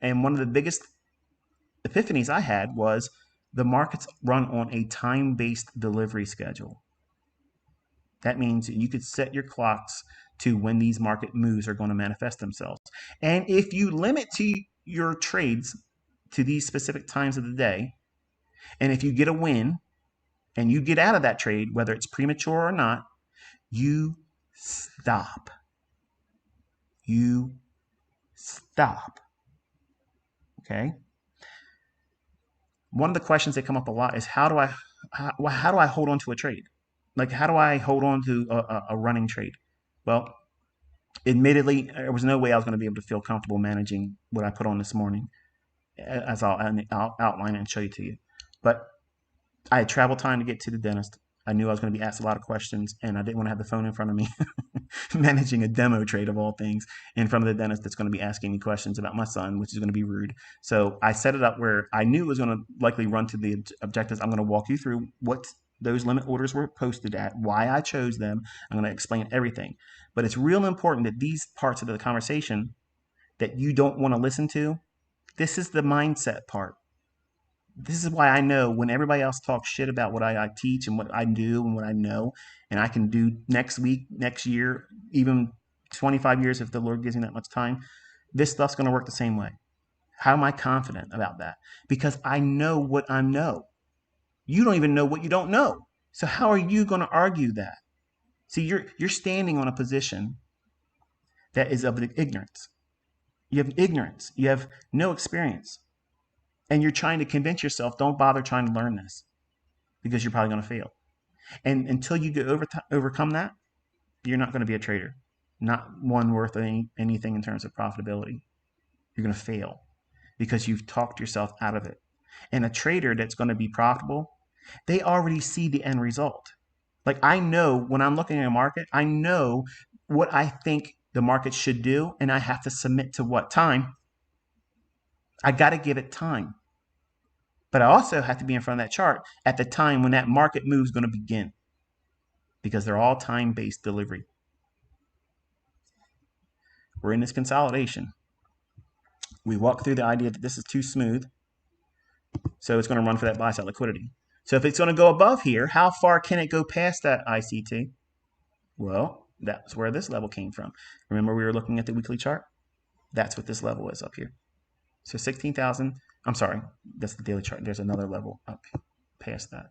And one of the biggest epiphanies I had was the markets run on a time-based delivery schedule. That means you could set your clocks to when these market moves are going to manifest themselves. And if you limit to your trades to these specific times of the day, and if you get a win and you get out of that trade, whether it's premature or not, you stop. You stop. Okay? One of the questions that come up a lot is how do I hold on to a trade? Like, how do I hold on to a running trade? Well, admittedly, there was no way I was going to be able to feel comfortable managing what I put on this morning, as I'll outline and show you to you. But I had travel time to get to the dentist. I knew I was going to be asked a lot of questions, and I didn't want to have the phone in front of me, managing a demo trade of all things in front of the dentist that's going to be asking me questions about my son, which is going to be rude. So I set it up where I knew it was going to likely run to the objectives. I'm going to walk you through what those limit orders were posted at, why I chose them. I'm going to explain everything. But it's real important that these parts of the conversation that you don't want to listen to, this is the mindset part. This is why I know when everybody else talks shit about what I teach and what I do and what I know, and I can do next week, next year, even 25 years if the Lord gives me that much time, this stuff's going to work the same way. How am I confident about that? Because I know what I know. You don't even know what you don't know. So how are you going to argue that? See, you're standing on a position that is of ignorance. You have ignorance. You have no experience. And you're trying to convince yourself, don't bother trying to learn this because you're probably going to fail. And until you overcome that, you're not going to be a trader. Not one worth anything in terms of profitability. You're going to fail because you've talked yourself out of it. And a trader that's going to be profitable, they already see the end result. Like, I know when I'm looking at a market, I know what I think the market should do, and I have to submit to what time. I got to give it time. But I also have to be in front of that chart at the time when that market move is going to begin, because they're all time-based delivery. We're in this consolidation. We walk through the idea that this is too smooth, so it's going to run for that buy-side liquidity. So if it's going to go above here, how far can it go past that ICT? Well, that's where this level came from. Remember we were looking at the weekly chart? That's what this level is up here. So 16,000, I'm sorry, that's the daily chart. There's another level up past that.